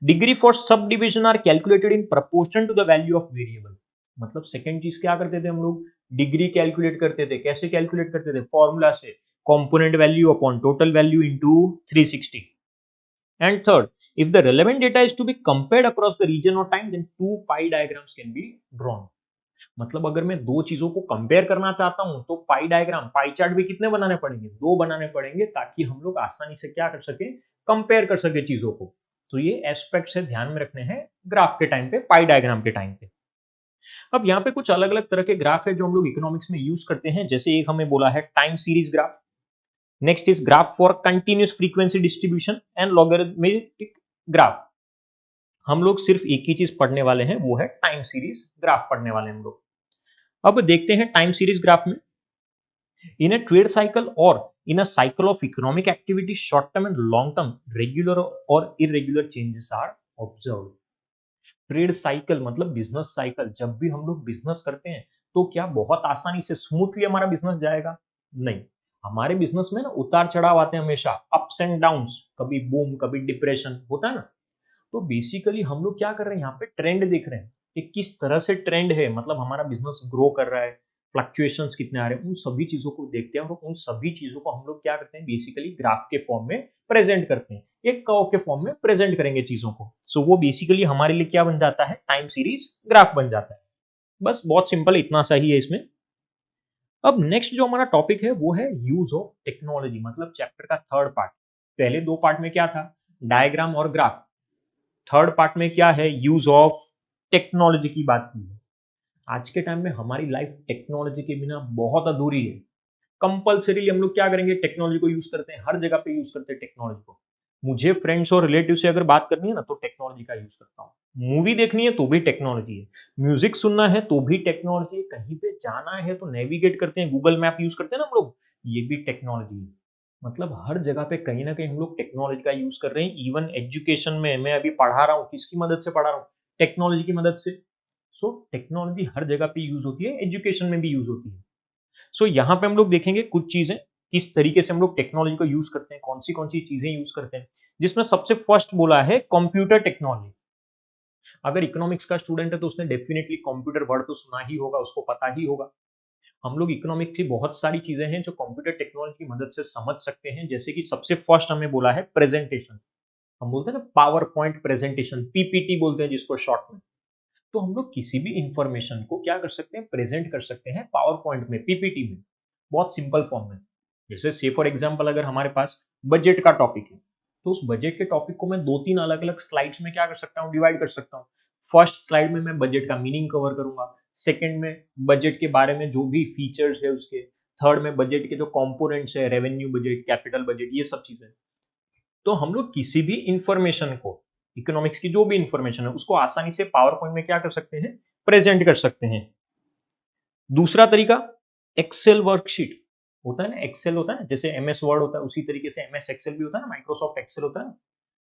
Degree for subdivision are calculated in proportion to the value of variable. मतलब सेकंड चीज क्या करते थे हम लोग, डिग्री कैलकुलेट करते थे। कैसे कैलकुलेट करते थे, फॉर्मूला से, component value upon total value into 360। And third, if the relevant data is to be compared across the region or time, then two pie diagrams can be drawn। मतलब अगर मैं दो चीजों को कंपेयर करना चाहता हूं तो पाई डायग्राम, पाई चार्ट भी कितने बनाने पड़ेंगे, दो बनाने पड़ेंगे, ताकि हम लोग आसानी से क्या कर सके, कंपेयर कर सके चीजों को। तो ये एस्पेक्ट्स है, ध्यान में रखने हैं ग्राफ के टाइम पे, पाई डायग्राम के टाइम पे। अब यहाँ पे कुछ अलग अलग तरह के ग्राफ है जो हम लोग इकोनॉमिक्स में यूज करते हैं। जैसे एक हमें बोला है time series graph, next is graph for continuous frequency distribution and logarithmic graph. हम लोग सिर्फ एक ही चीज पढ़ने वाले हैं, वो है टाइम सीरीज ग्राफ पढ़ने वाले हैं हम लोग। अब देखते हैं टाइम सीरीज ग्राफ में, इन अ ट्रेड साइकिल और in a cycle of economic activity short term and long term regular और irregular changes are observe. Trade cycle मतलब बिजनेस साइकिल, जब भी हम लोग बिजनेस करते हैं तो क्या बहुत आसानी से स्मूथली हमारा बिजनेस जाएगा? नहीं, हमारे बिजनेस में ना उतार चढ़ाव आते हैं, हमेशा अप्स एंड डाउन्स, कभी बूम कभी डिप्रेशन होता है ना। तो बेसिकली हम लोग क्या कर रहे हैं, यहाँ पे ट्रेंड देख रहे हैं कि किस तरह से ट्रेंड है, मतलब हमारा बिजनेस ग्रो कर रहा है, फ्लक्चुएशंस कितने आ रहे हैं, उन सभी चीजों को देखते हैं और उन सभी चीजों को हम लोग क्या करते हैं, बेसिकली ग्राफ के फॉर्म में प्रेजेंट करते हैं, एक कर्व के फॉर्म में प्रेजेंट करेंगे चीजों को। सो वो बेसिकली हमारे लिए क्या बन जाता है, टाइम सीरीज ग्राफ बन जाता है। बस बहुत सिंपल, इतना सही है इसमें। अब नेक्स्ट जो हमारा टॉपिक है वो है यूज ऑफ टेक्नोलॉजी, मतलब चैप्टर का थर्ड पार्ट। पहले दो पार्ट में क्या था, डायग्राम और ग्राफ। थर्ड पार्ट में क्या है, यूज ऑफ टेक्नोलॉजी की बात की है। आज के टाइम में हमारी लाइफ टेक्नोलॉजी के बिना बहुत अधूरी है। कंपल्सरी हम लोग क्या करेंगे, टेक्नोलॉजी को यूज करते हैं, हर जगह पे यूज करते हैं टेक्नोलॉजी को। मुझे फ्रेंड्स और रिलेटिव से अगर बात करनी है ना तो टेक्नोलॉजी का यूज करता हूँ। मूवी देखनी है तो भी टेक्नोलॉजी है, म्यूजिक सुनना है तो भी टेक्नोलॉजी है, कहीं पे जाना है तो नेविगेट करते हैं, गूगल मैप यूज करते हैं ना हम लोग, ये भी टेक्नोलॉजी है। मतलब हर जगह पे कहीं ना कहीं हम लोग टेक्नोलॉजी का यूज कर रहे हैं। इवन एजुकेशन में मैं अभी पढ़ा रहा हूँ, किसकी मदद से पढ़ा रहा हूँ, टेक्नोलॉजी की मदद से। सो टेक्नोलॉजी हर जगह पे यूज होती है, एजुकेशन में भी यूज होती है। सो यहाँ पे हम लोग देखेंगे कुछ चीजें, किस तरीके से हम लोग टेक्नोलॉजी को यूज करते हैं, कौन सी चीजें यूज करते हैं। जिसमें सबसे फर्स्ट बोला है कंप्यूटर टेक्नोलॉजी। अगर इकोनॉमिक्स का स्टूडेंट है तो उसने डेफिनेटली कंप्यूटर वर्ड तो सुना ही होगा, उसको पता ही होगा। हम लोग इकोनॉमिक्स की बहुत सारी चीजें हैं जो कंप्यूटर टेक्नोलॉजी की मदद से समझ सकते हैं, जैसे कि सबसे फर्स्ट हमें बोला है प्रेजेंटेशन। हम बोलते हैं ना पावर पॉइंट प्रेजेंटेशन, पीपीटी बोलते हैं जिसको शॉर्ट में। तो हम लोग किसी भी इंफॉर्मेशन को क्या कर सकते हैं, प्रेजेंट कर सकते हैं पावर पॉइंट में, पीपीटी में, बहुत सिंपल फॉर्म में। जैसे से फॉर एग्जांपल अगर हमारे पास बजट का टॉपिक है, तो उस बजट के टॉपिक को मैं दो तीन अलग अलग स्लाइड्स में क्या कर सकता हूँ, डिवाइड कर सकता हूँ। फर्स्ट स्लाइड में मैं बजट का मीनिंग कवर करूंगा, सेकंड में बजट के बारे में जो भी फीचर्स है उसके, थर्ड में बजट के जो कंपोनेंट्स है, रेवेन्यू बजट, कैपिटल बजट, ये सब चीजें। तो हम लोग किसी भी इंफॉर्मेशन को, इकोनॉमिक्स की जो भी इंफॉर्मेशन है उसको आसानी से पावर पॉइंट में क्या कर सकते हैं, प्रेजेंट कर सकते हैं। दूसरा तरीका एक्सेल वर्कशीट होता है ना, एक्सेल होता है जैसे एमएस वर्ड होता है, उसी तरीके से एमएस एक्सेल भी होता है ना, माइक्रोसॉफ्ट एक्सेल होता है ना।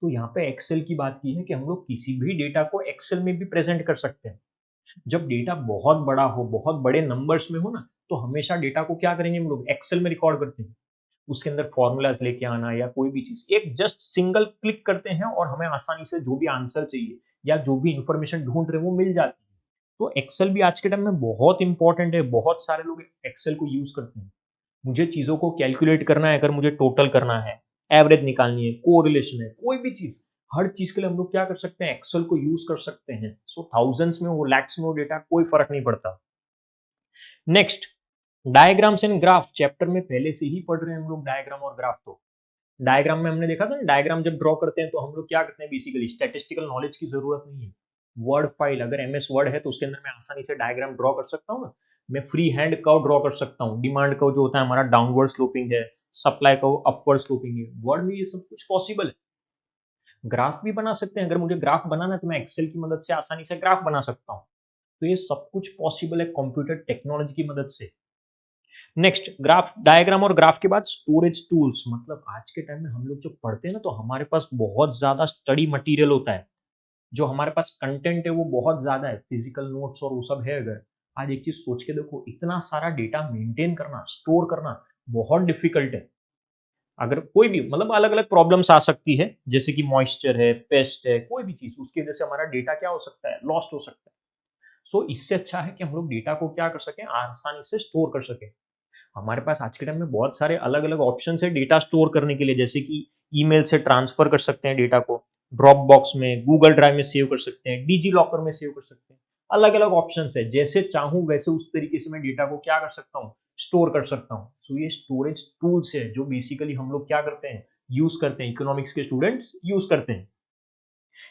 तो यहाँ पे एक्सेल की बात की है कि हम लोग किसी भी डेटा को एक्सेल में भी प्रेजेंट कर सकते हैं। जब डेटा बहुत बड़ा हो, बहुत बड़े नंबर्स में हो ना, तो हमेशा डेटा को क्या करेंगे हम लोग, एक्सेल में रिकॉर्ड करते हैं। उसके अंदर फॉर्मूलाज लेके आना या कोई भी चीज, एक जस्ट सिंगल क्लिक करते हैं और हमें आसानी से जो भी आंसर चाहिए या जो भी इंफॉर्मेशन ढूंढ रहे हैं वो मिल जाती है। तो एक्सेल भी आज के टाइम में बहुत इंपॉर्टेंट है, बहुत सारे लोग एक्सेल को यूज करते हैं। मुझे चीजों को कैलकुलेट करना है, अगर मुझे टोटल करना है, एवरेज निकालनी है, कोरिलेशन है, कोई भी चीज, हर चीज के लिए हम लोग क्या कर सकते हैं, एक्सेल को यूज कर सकते हैं। सो थाउजेंड्स में हो, लैक्स में हो डेटा, कोई फर्क नहीं पड़ता। Next, diagrams and graph chapter में पहले से ही पढ़ रहे हैं हम लोग, डायग्राम और ग्राफ। तो डायग्राम में हमने देखा था ना, डायग्राम जब ड्रॉ करते हैं तो हम लोग क्या करते हैं, बेसिकली स्टैटिस्टिकल नॉलेज की जरूरत नहीं है। वर्ड फाइल अगर एमएस वर्ड है तो उसके अंदर मैं आसानी से डायग्राम ड्रॉ कर सकता हूँ ना। मैं फ्री हैंड कर्व ड्रॉ कर सकता हूँ, डिमांड कर्व जो होता है हमारा डाउनवर्ड स्लोपिंग है, सप्लाई कर्व अपवर्ड स्लोपिंग है, वर्ड में ये सब कुछ पॉसिबल है। ग्राफ भी बना सकते हैं, अगर मुझे ग्राफ बनाना है तो मैं एक्सेल की मदद से आसानी से ग्राफ बना सकता हूँ। तो ये सब कुछ पॉसिबल है कंप्यूटर टेक्नोलॉजी की मदद से। नेक्स्ट, ग्राफ डायग्राम और ग्राफ के बाद स्टोरेज टूल्स, मतलब आज के टाइम में हम लोग जो पढ़ते हैं ना तो हमारे पास बहुत ज्यादा स्टडी मटेरियल होता है, जो हमारे पास कंटेंट है वो बहुत ज्यादा है, फिजिकल नोट्स और वो सब है। अगर आज एक चीज सोच के देखो, इतना सारा डेटा मेंटेन करना, स्टोर करना बहुत डिफिकल्ट है। अगर कोई भी मतलब अलग अलग प्रॉब्लम्स आ सकती है, जैसे कि मॉइस्चर है, पेस्ट है, कोई भी चीज, उसकी वजह से हमारा डेटा क्या हो सकता है, लॉस्ट हो सकता है। सो इससे अच्छा है कि हम लोग डेटा को क्या कर सकें, आसानी से स्टोर कर सकें। हमारे पास आज के टाइम में बहुत सारे अलग अलग ऑप्शन है डेटा स्टोर करने के लिए, जैसे कि ईमेल से ट्रांसफर कर सकते हैं डेटा को, ड्रॉप बॉक्स में, गूगल ड्राइव में सेव कर सकते हैं, डिजी लॉकर में सेव कर सकते हैं। अलग अलग ऑप्शन है, जैसे चाहूं वैसे उस तरीके से मैं डेटा को क्या कर सकता हूँ, स्टोर कर सकता हूँ। सो ये स्टोरेज टूल्स है जो बेसिकली हम लोग क्या करते हैं, यूज करते हैं, इकोनॉमिक्स के स्टूडेंट्स यूज करते हैं।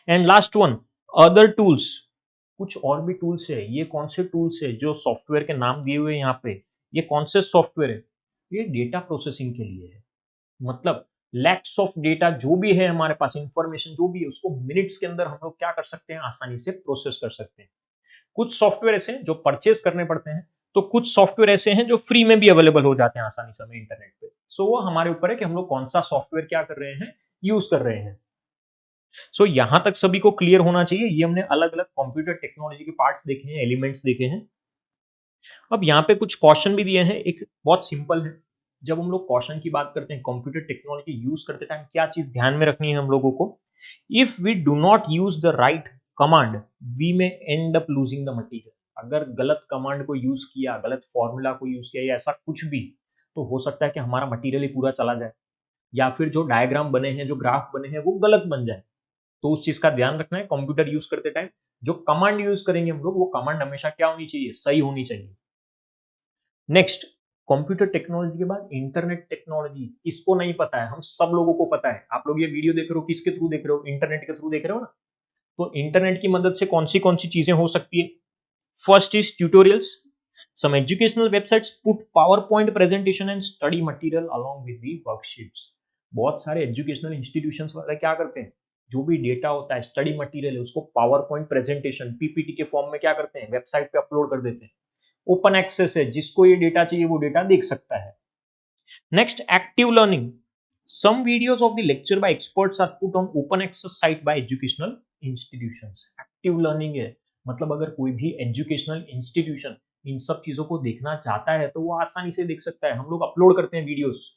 And last one, other tools. कुछ और भी टूल्स है, ये कौन से टूल्स है जो सॉफ्टवेयर के नाम दिए हुए हैं यहाँ पे, ये कौन से सॉफ्टवेयर है, ये डेटा प्रोसेसिंग के लिए है। मतलब लैक्स ऑफ डेटा जो भी है हमारे पास, इंफॉर्मेशन जो भी है, उसको मिनट्स के अंदर हम लोग क्या कर सकते हैं, आसानी से प्रोसेस कर सकते हैं। कुछ सॉफ्टवेयर ऐसे हैं जो परचेज करने पड़ते हैं, तो कुछ सॉफ्टवेयर ऐसे हैं जो फ्री में भी अवेलेबल हो जाते हैं आसानी से हमें इंटरनेट पे। सो वो हमारे ऊपर है कि हम लोग कौन सा सॉफ्टवेयर क्या कर रहे हैं, यूज कर रहे हैं। सो यहां तक सभी को क्लियर होना चाहिए। ये हमने अलग अलग कंप्यूटर टेक्नोलॉजी के पार्ट्स देखे हैं, एलिमेंट्स देखे हैं। अब यहाँ पे कुछ क्वेश्चन भी दिए हैं, एक बहुत सिंपल है। जब हम लोग क्वेश्चन की बात करते हैं, कंप्यूटर टेक्नोलॉजी यूज करते टाइम क्या चीज ध्यान में रखनी है हम लोगों को, if we do not use the right command we may end up losing the material. अगर गलत कमांड को यूज किया, गलत फॉर्मूला को यूज किया या ऐसा कुछ भी, तो हो सकता है कि हमारा मटीरियल ही पूरा चला जाए, या फिर जो डायग्राम बने हैं, जो ग्राफ बने हैं, वो गलत बन जाए। तो उस चीज का ध्यान रखना है कंप्यूटर यूज करते टाइम। जो कमांड यूज करेंगे हम लोग, वो कमांड हमेशा क्या होनी चाहिए, सही होनी चाहिए। नेक्स्ट, कंप्यूटर टेक्नोलॉजी के बाद इंटरनेट टेक्नोलॉजी, इसको नहीं पता है, हम सब लोगों को पता है। आप लोग ये वीडियो देख रहे हो, किसके थ्रू देख रहे हो, इंटरनेट के थ्रू देख रहे हो ना। तो इंटरनेट की मदद से कौन सी चीजें हो सकती है। First is tutorials. Some educational websites put PowerPoint presentation and study material along with the worksheets. बहुत सारे एजुकेशनल इंस्टीट्यूशंस वाले क्या करते हैं, जो भी डेटा होता है, स्टडी मटेरियल है, उसको पावर पॉइंट प्रेजेंटेशन, पीपीटी के फॉर्म में क्या करते हैं, वेबसाइट पे अपलोड कर देते हैं। ओपन एक्सेस है, जिसको ये डेटा चाहिए वो डेटा देख सकता है। Next, active learning. Some videos of the lecture by experts are put on open access site by educational institutions. Active learning है, मतलब अगर कोई भी एजुकेशनल इंस्टीट्यूशन इन सब चीजों को देखना चाहता है तो वो आसानी से देख सकता है। हम लोग अपलोड करते हैं वीडियोस,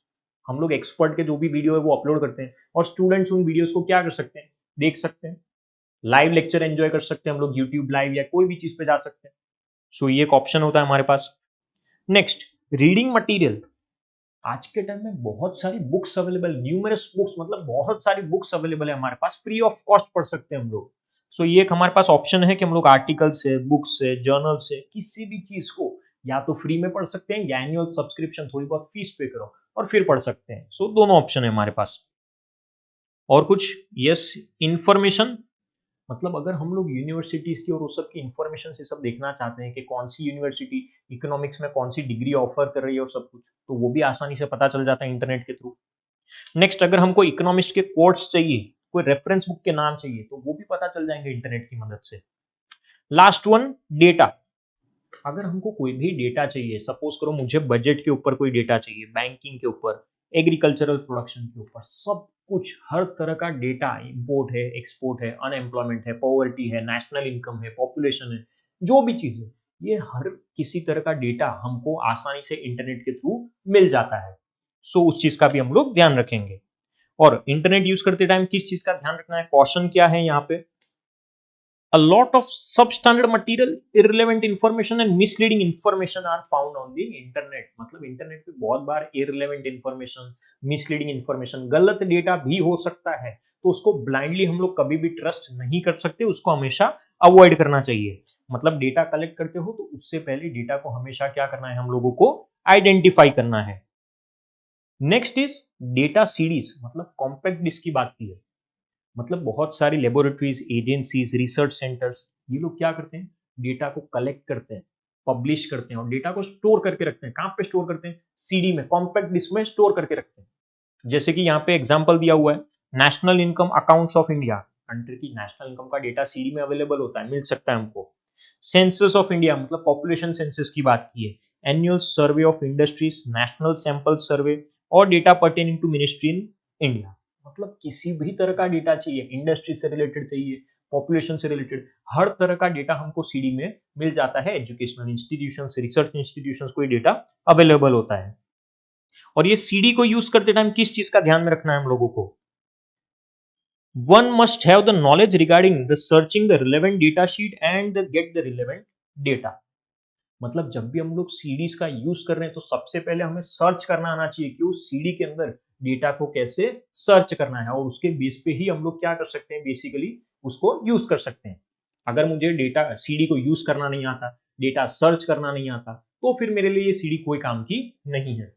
हम लोग एक्सपर्ट के जो भी वीडियो है वो अपलोड करते हैं, और स्टूडेंट्स उन वीडियोस को क्या कर सकते हैं, देख सकते हैं। लाइव लेक्चर एंजॉय कर सकते हैं हम लोग, यूट्यूब लाइव या कोई भी चीज पे जा सकते हैं। सो ये एक ऑप्शन होता है हमारे पास। Next, reading material. आज के टाइम में बहुत सारी बुक्स अवेलेबल, न्यूमरस बुक्स, मतलब बहुत सारी बुक्स अवेलेबल है हमारे पास, फ्री ऑफ कॉस्ट पढ़ सकते हैं हम लोग। सो ये एक हमारे पास ऑप्शन है कि हम लोग आर्टिकल से, बुक्स से, जर्नल से, किसी भी चीज को या तो फ्री में पढ़ सकते हैं या एनुअल सब्सक्रिप्शन, थोड़ी बहुत फीस पे करो और फिर पढ़ सकते हैं। सो दोनों ऑप्शन है हमारे पास। और कुछ, यस, इंफॉर्मेशन। मतलब अगर हम लोग यूनिवर्सिटीज की और उस सब की इंफॉर्मेशन से सब देखना चाहते हैं कि कौन सी यूनिवर्सिटी इकोनॉमिक्स में कौन सी डिग्री ऑफर कर रही है और सब कुछ, तो वो भी आसानी से पता चल जाता है इंटरनेट के थ्रू। नेक्स्ट, अगर हमको इकोनॉमिक्स के कोट्स चाहिए, कोई रेफरेंस बुक के नाम चाहिए, तो वो भी पता चल जाएंगे इंटरनेट की मदद से। Last one, data. अगर हमको कोई भी डेटा चाहिए, सपोज करो मुझे बजट के ऊपर कोई डेटा चाहिए, बैंकिंग के ऊपर, एग्रीकल्चरल प्रोडक्शन के ऊपर, सब कुछ, हर तरह का डेटा, इंपोर्ट है, एक्सपोर्ट है, अनएम्प्लॉयमेंट है, पॉवर्टी है, नेशनल इनकम है, पॉपुलेशन है, जो भी चीज है, ये हर किसी तरह का डेटा हमको आसानी से इंटरनेट के थ्रू मिल जाता है। सो उस चीज का भी हम लोग ध्यान रखेंगे। और इंटरनेट यूज करते टाइम किस चीज का ध्यान रखना है, क्वेश्चन क्या है यहाँ पे, a lot of substandard material, irrelevant information and misleading information are found on the internet। मतलब इंटरनेट पे बहुत बार irrelevant information, misleading information, गलत डेटा भी हो सकता है, तो उसको ब्लाइंडली हम लोग कभी भी ट्रस्ट नहीं कर सकते, उसको हमेशा अवॉइड करना चाहिए। मतलब डेटा कलेक्ट करते हो तो उससे पहले डेटा को हमेशा क्या करना है, हम लोगों को आइडेंटिफाई करना है। नेक्स्ट इज डेटा सीरीज, मतलब कॉम्पैक्ट डिस्क की बात की है। मतलब बहुत सारी लेबोरेटरीज, एजेंसीज, रिसर्च सेंटर्स, ये लोग क्या करते हैं, डेटा को कलेक्ट करते हैं, पब्लिश करते हैं और डेटा को स्टोर करके रखते हैं। कहां पे स्टोर करते हैं, सीडी में, कॉम्पैक्ट डिस्क में स्टोर करके रखते हैं। जैसे कि यहाँ पे एग्जांपल दिया हुआ है, national income accounts of India, country की नेशनल इनकम का डेटा सीडी में अवेलेबल होता है, मिल सकता है हमको। सेंसस ऑफ इंडिया, मतलब पॉपुलेशन सेंसस की बात की है। Annual survey of industries, national sample survey और data pertaining to ministry in India. मतलब किसी भी तरह का डेटा चाहिए, इंडस्ट्री से रिलेटेड चाहिए, पॉपुलेशन से रिलेटेड, हर तरह का डेटा हमको सीडी में मिल जाता है। एजुकेशनल इंस्टीट्यूशन, रिसर्च इंस्टीट्यूशन को ये डेटा अवेलेबल होता है। और ये सीडी को यूज करते टाइम किस चीज का ध्यान में रखना है हम लोगों को, one must have the knowledge regarding the searching the relevant data sheet and get the relevant data. मतलब जब भी हम लोग सीडीज का यूज कर रहे हैं तो सबसे पहले हमें सर्च करना आना चाहिए कि उस सीडी के अंदर डेटा को कैसे सर्च करना है, और उसके बेस पे ही हम लोग क्या कर सकते हैं, बेसिकली उसको यूज कर सकते हैं। अगर मुझे डेटा सीडी को यूज करना नहीं आता, डेटा सर्च करना नहीं आता, तो फिर मेरे लिए ये सीडी कोई काम की नहीं है।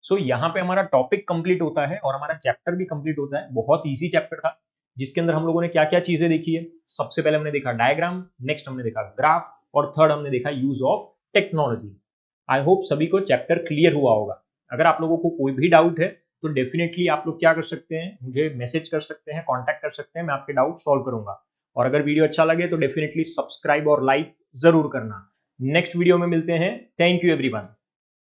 सो यहाँ पे हमारा टॉपिक कंप्लीट होता है और हमारा चैप्टर भी कंप्लीट होता है। बहुत इजी चैप्टर था, जिसके अंदर हम लोगों ने क्या क्या चीजें देखी है। सबसे पहले हमने देखा डायग्राम, नेक्स्ट हमने देखा ग्राफ, और थर्ड हमने देखा use of technology. I hope सभी को चैप्टर क्लियर हुआ होगा। अगर आप लोगों को कोई भी डाउट है तो डेफिनेटली आप लोग क्या कर सकते हैं, मुझे मैसेज कर सकते हैं, कॉन्टैक्ट कर सकते हैं, मैं आपके डाउट सॉल्व करूंगा। और अगर वीडियो अच्छा लगे तो डेफिनेटली सब्सक्राइब और लाइक जरूर करना। नेक्स्ट वीडियो में मिलते हैं। Thank you everyone.